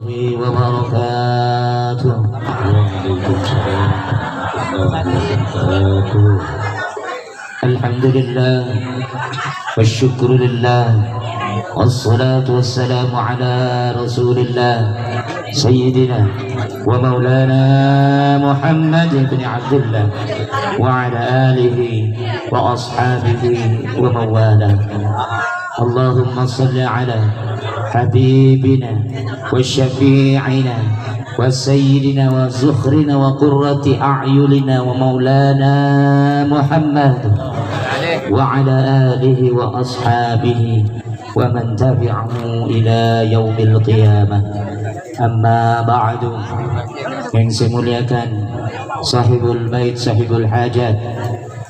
wabarakatuh. Waalaikumsalam warahmatullahi wabarakatuh. Alhamdulillah wa syukrulillah wassalatu wassalamu ala rasulillah sayyidina wa maulana Muhammad ibn Abdullah wa ala alihi wa ashabihi wa mawala. Allahumma salli ala habibina wa syafi'ina wa sayyidina wa zukhrina wa qurrati a'yunina wa maulana Muhammad wa ala alihi wa ashabihi wa man tabi'ahu ila yaumil qiyamah. Amma ba'du. Yang saya muliakan sahibul bait, sahibul hajat,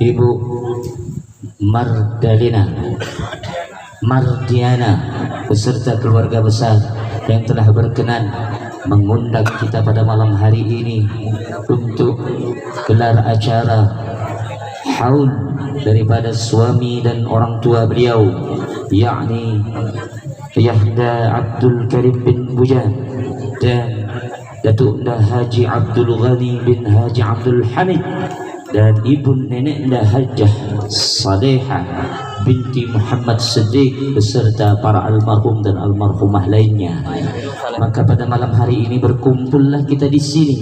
Ibu Mardiana beserta keluarga besar yang telah berkenan mengundang kita pada malam hari ini untuk gelar acara haul daripada suami dan orang tua beliau, yakni Yahda Abdul Karim bin Bujan dan Datuk Haji Abdul Ghani bin Haji Abdul Hamid dan ibu nenek Hajjah Salehah binti Muhammad Siddiq beserta para almarhum dan almarhumah lainnya. Maka pada malam hari ini berkumpullah kita di sini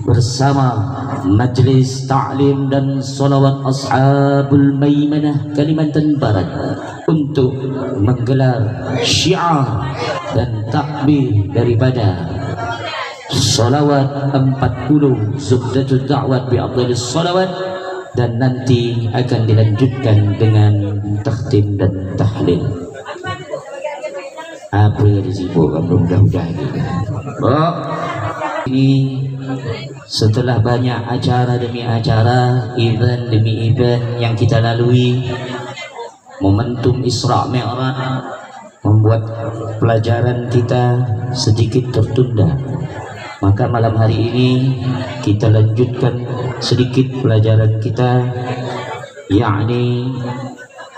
bersama majlis ta'lim dan salawat Ashabul Maimanah Kalimantan Barat untuk menggelar syiar dan takbir daripada salawat 40 Zubdatul Da'wat bi afdalis salawat, dan nanti akan dilanjutkan dengan takhtim dan tahlil. Apa yang disibukkan mudah-mudahan ini setelah banyak acara demi acara, event demi event yang kita lalui, momentum Isra Mi'raj membuat pelajaran kita sedikit tertunda. Maka malam hari ini kita lanjutkan sedikit pelajaran kita, yakni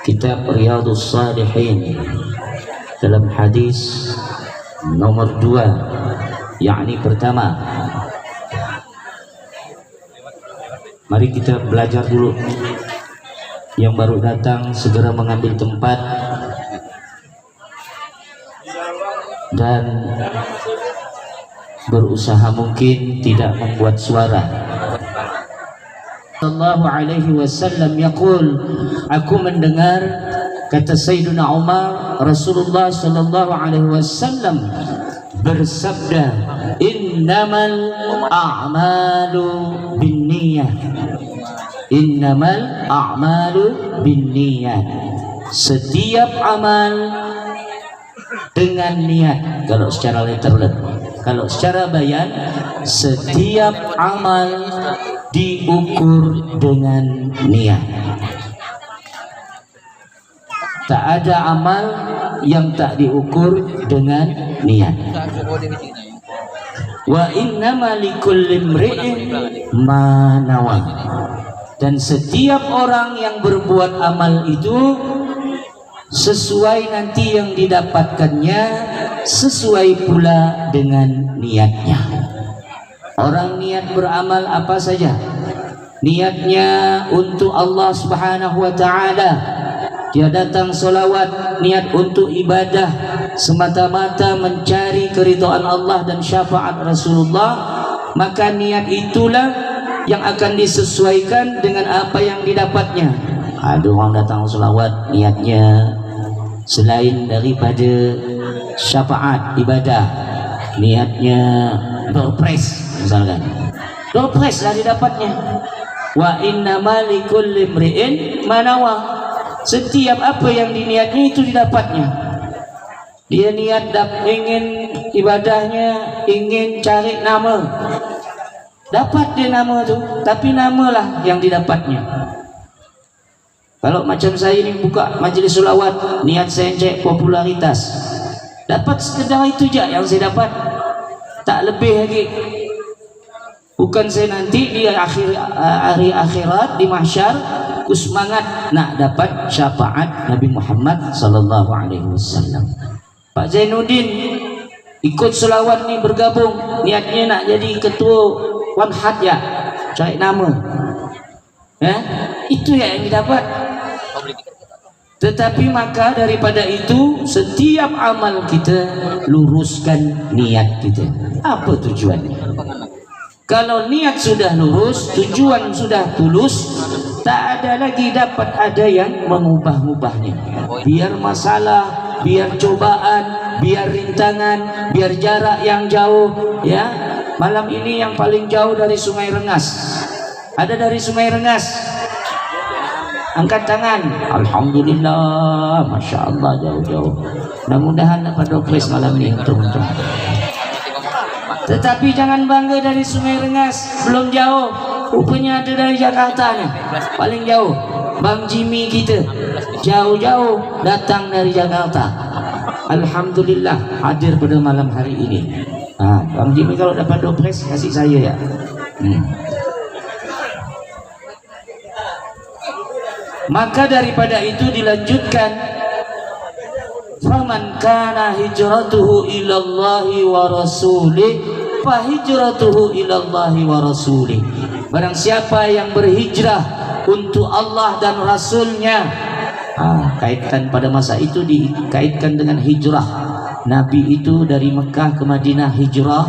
kitab Riyadhus Shalihin dalam hadis nomor 2, yakni pertama. Mari kita belajar dulu. Yang baru datang segera mengambil tempat dan berusaha mungkin tidak membuat suara. Sallallahu alaihi wasallam yaqul, aku mendengar, kata Sayyidina Umar, Rasulullah sallallahu alaihi wasallam bersabda, innamal a'malu binniyah. Innamal a'malu binniyah. Setiap amal dengan niat. Kalau secara literal, kalau secara bayan, setiap amal diukur dengan niat. Tak ada amal yang tak diukur dengan niat. Wa innama likulli imri'in ma nawa. Dan setiap orang yang berbuat amal itu sesuai nanti yang didapatkannya, sesuai pula dengan niatnya. Orang niat beramal apa saja, niatnya untuk Allah Subhanahu wa ta'ala, dia datang solawat niat untuk ibadah semata-mata mencari keridhaan Allah dan syafaat Rasulullah, maka niat itulah yang akan disesuaikan dengan apa yang didapatnya. Ada orang datang solawat niatnya selain daripada syafaat ibadah, niatnya doorpress misalkan, doorpress lah didapatnya. Wa innama likulli imri'in ma nawa. Setiap apa yang diniatnya itu didapatnya. Dia niat ingin ibadahnya, ingin cari nama, dapat dia nama tu, tapi namalah yang didapatnya. Kalau macam saya ini buka majlis solawat, niat saya cek popularitas, dapat sekedar itu je yang saya dapat, tak lebih lagi. Bukan saya nanti di hari akhirat di mahsyar ku semangat nak dapat syafaat Nabi Muhammad sallallahu alaihi wasallam. Pak Zainuddin ikut selawat nih, bergabung, niatnya nak jadi ketua Wanhat ya, cari nama ya, itu ya yang didapat. Tetapi maka daripada itu, setiap amal kita luruskan niat kita. Apa tujuannya? Kalau niat sudah lurus, tujuan sudah tulus, tak ada lagi dapat ada yang mengubah-ubahnya. Biar masalah, biar cobaan, biar rintangan, biar jarak yang jauh, ya. Malam ini yang paling jauh dari Sungai Rengas. Ada dari Sungai Rengas? Angkat tangan. Alhamdulillah, Masya Allah, jauh-jauh. Mudah-mudahan dapat dokres malam ini untuk. Tetapi jangan bangga dari Sungai Rengas, belum jauh. Rupanya ada dari Jakarta nih, paling jauh. Bang Jimmy kita jauh-jauh datang dari Jakarta. Alhamdulillah hadir pada malam hari ini. Bang Jimmy kalau dapat dokres kasih saya ya. Maka daripada itu dilanjutkan, faman kana hijratuhu ilallahi wa rasulih fa hijratuhu ilallahi wa rasulih. Barang siapa yang berhijrah untuk Allah dan Rasulnya, kaitkan pada masa itu dikaitkan dengan hijrah. Nabi itu dari Mekah ke Madinah hijrah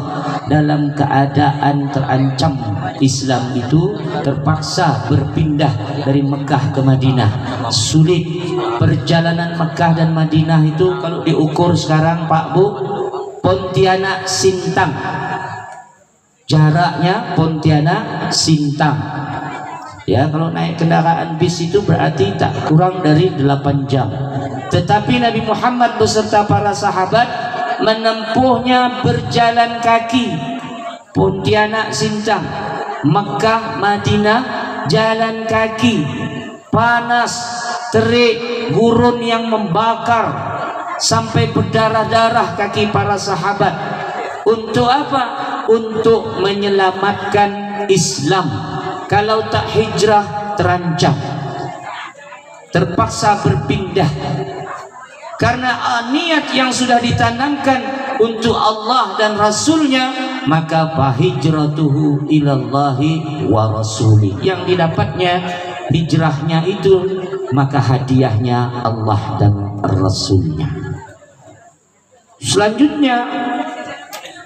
dalam keadaan terancam. Islam itu terpaksa berpindah dari Mekah ke Madinah. Sulit. Perjalanan Mekah dan Madinah itu kalau diukur sekarang Pak Bu, Pontianak Sintang. Jaraknya Pontianak Sintang. Ya, kalau naik kendaraan bis itu berarti tak kurang dari 8 jam. Tetapi Nabi Muhammad beserta para sahabat menempuhnya berjalan kaki. Pontianak Sintang, Mekah, Madinah, jalan kaki. Panas, terik, gurun yang membakar sampai berdarah-darah kaki para sahabat. Untuk apa? Untuk menyelamatkan Islam. Kalau tak hijrah terancam, terpaksa berpindah. Karena niat yang sudah ditanamkan untuk Allah dan Rasulnya, maka fahijratuhu ilallahi wa rasuli. Yang didapatnya hijrahnya itu, maka hadiahnya Allah dan Rasulnya. Selanjutnya,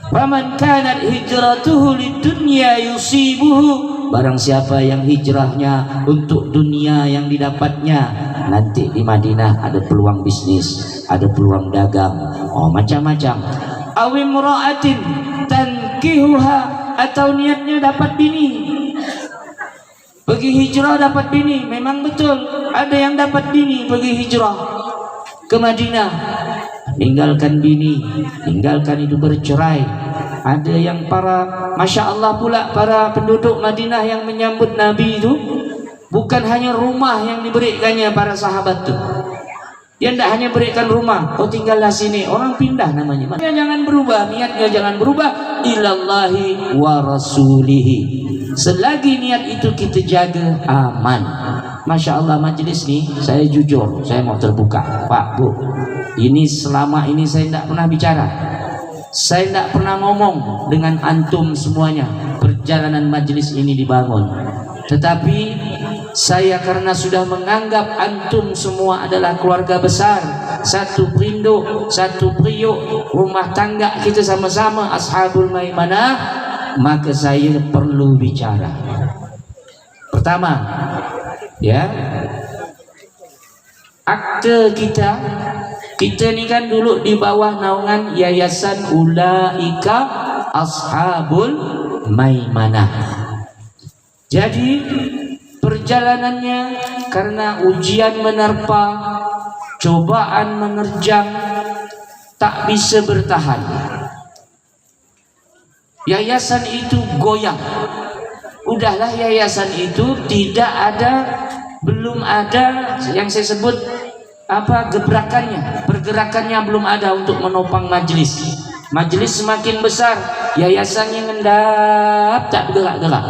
faman kanat hijratuhu lidunya yusibuhu. Barang siapa yang hijrahnya untuk dunia yang didapatnya, nanti di Madinah ada peluang bisnis, ada peluang dagang, macam-macam. Awim ra'atin tankihuha, atau niatnya dapat bini. Pergi hijrah dapat bini, memang betul. Ada yang dapat bini pergi hijrah ke Madinah, tinggalkan bini, tinggalkan itu bercerai. Ada yang Masya Allah pula para penduduk Madinah yang menyambut Nabi itu, bukan hanya rumah yang diberikannya para sahabat itu. Dia tidak hanya berikan rumah, kau tinggallah sini, orang pindah namanya. Jangan berubah, niatnya jangan berubah. Ilallahi wa rasulihi. Selagi niat itu kita jaga, aman. Masya Allah, majelis nih, saya jujur, saya mau terbuka, Pak Bu. Ini selama ini saya tidak pernah bicara. Saya tidak pernah ngomong dengan antum semuanya. Perjalanan majelis ini dibangun. Tetapi saya karena sudah menganggap antum semua adalah keluarga besar, satu perindo, satu priuk, rumah tangga kita sama-sama ashabul maimanah, maka saya perlu bicara. Pertama, ya, akte kita ini kan dulu di bawah naungan Yayasan Ulaika Ashabul Maimanah. Jadi perjalanannya karena ujian menerpa, cobaan menerjang, tak bisa bertahan. Yayasan itu goyang. Udahlah, yayasan itu belum ada yang saya sebut pergerakannya belum ada untuk menopang majelis. Majelis semakin besar, yayasannya ngendap, tak bergerak-gerak.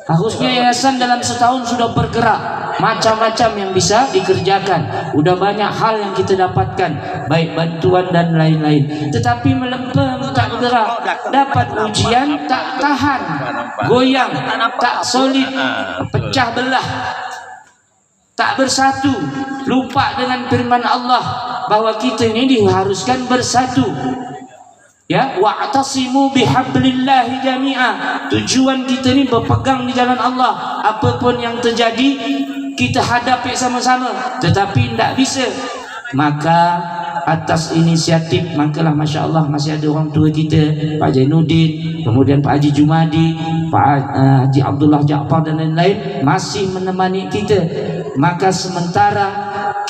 Harusnya yayasan dalam setahun sudah bergerak, macam-macam yang bisa dikerjakan, udah banyak hal yang kita dapatkan, baik bantuan dan lain-lain. Tetapi melempem, tak bergerak, dapat ujian tak tahan, goyang, tak solid, pecah belah, tak bersatu, lupa dengan firman Allah bahwa kita ini diharuskan bersatu. Ya, wa'tasimu bihablillahi jami'a. Tujuan kita ini berpegang di jalan Allah. Apapun yang terjadi kita hadapi sama-sama. Tetapi tidak bisa. Maka atas inisiatif, makalah Masya Allah masih ada orang tua kita, Pak Jainuddin, kemudian Pak Haji Jumadi, Pak Haji Abdullah Ja'far dan lain-lain masih menemani kita. Maka sementara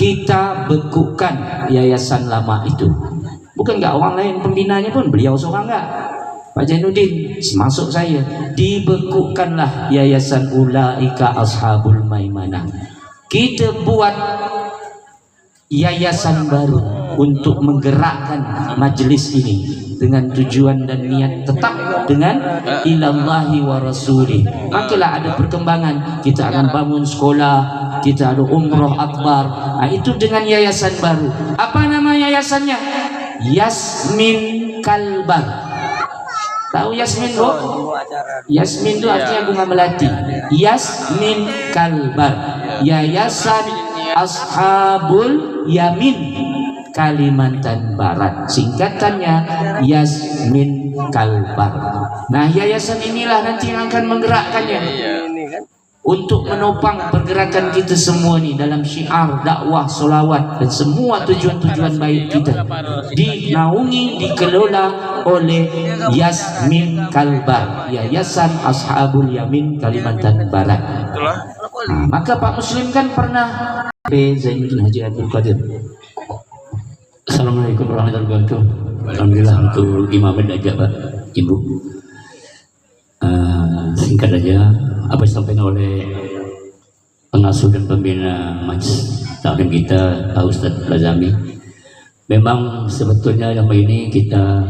kita bekukan yayasan lama itu. Bukan enggak orang lain pembinanya pun, beliau seorang enggak, Pak Jainuddin, masuk saya, dibekukanlah yayasan Ulaika Ashabul Maimanah. Kita buat yayasan baru untuk menggerakkan majelis ini dengan tujuan dan niat tetap dengan ilallahi wa rasulih. Makilah ada perkembangan, kita akan bangun sekolah, kita ada umroh akbar. Nah, itu dengan yayasan baru. Apa nama yayasannya? Yasmin Kalbar. Tahu Yasmin, Bu? Yasmin itu artinya bunga melati. Yasmin Kalbar, Yayasan Ashabul Yamin Kalimantan Barat, singkatannya Yasmin Kalbar. Nah, yayasan inilah nanti yang akan menggerakkannya untuk menopang pergerakan kita semua nih dalam syiar dakwah, solawat dan semua tujuan-tujuan baik kita, dinaungi, dikelola oleh Yasmin Kalbar, Yayasan Ashabul Yamin Kalimantan Barat. Nah, maka Pak Muslim kan pernah Zainuddin Haji Abdul Qadir. Assalamualaikum warahmatullahi wabarakatuh. Alhamdulillah untuk Imam aja Pak, Ibu. Singkat aja apa yang disampaikan oleh pengasuh dan pembina Majelis Taklim kita, Pak Ustadz Lazami. Memang sebetulnya yang ini kita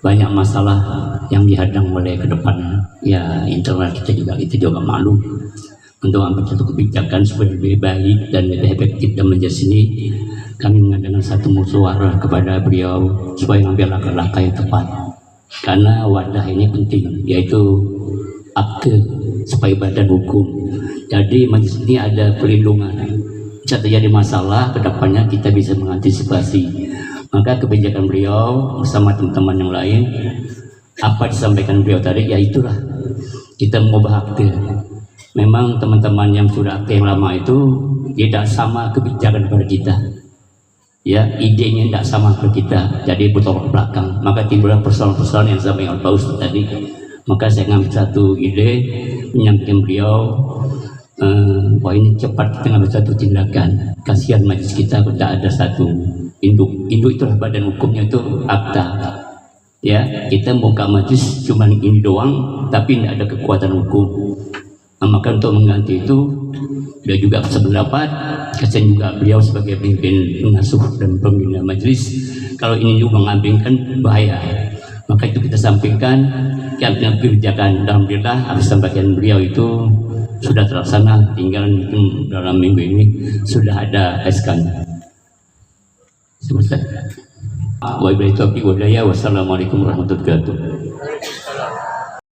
banyak masalah yang dihadang oleh ke depan. Ya, internal kita juga maklum untuk ambil satu kebijakan supaya lebih baik dan lebih efektif dan majelis ini. Kami mengadakan satu musyawarah kepada beliau supaya mengambil langkah-langkah yang tepat. Karena wadah ini penting, yaitu akte supaya badan hukum. Jadi majelis ini ada perlindungan. Jika terjadi masalah, kedepannya kita bisa mengantisipasi. Maka kebijakan beliau bersama teman-teman yang lain, apa disampaikan beliau tadi, ya itulah kita mengubah akte. Memang teman-teman yang sudah akte yang lama itu tidak sama kebijakan pada kita. Ya, idenya tidak sama ke kita, jadi bertolak belakang. Maka timbullah persoalan-persoalan yang disampaikan oleh Pak Ustadz tadi. Maka saya ngambil satu ide, menyampaikan beliau bahwa ini cepat kita ngambil satu tindakan. Kasihan majelis kita tidak ada satu induk. Induk itulah badan hukumnya, itu akta. Ya, kita buka majelis cuma ini doang, tapi tidak ada kekuatan hukum. Nah, maka untuk mengganti itu, dia juga sependapat, kasihan juga beliau sebagai pemimpin pengasuh dan pembina majelis. Kalau ini juga mengampingkan bahaya. Maka itu kita sampaikan, kita kebijakan. Alhamdulillah, habis sampaikan beliau itu sudah terlaksana. Tinggal dalam minggu ini sudah ada SK-nya. Wassalamualaikum warahmatullahi wabarakatuh.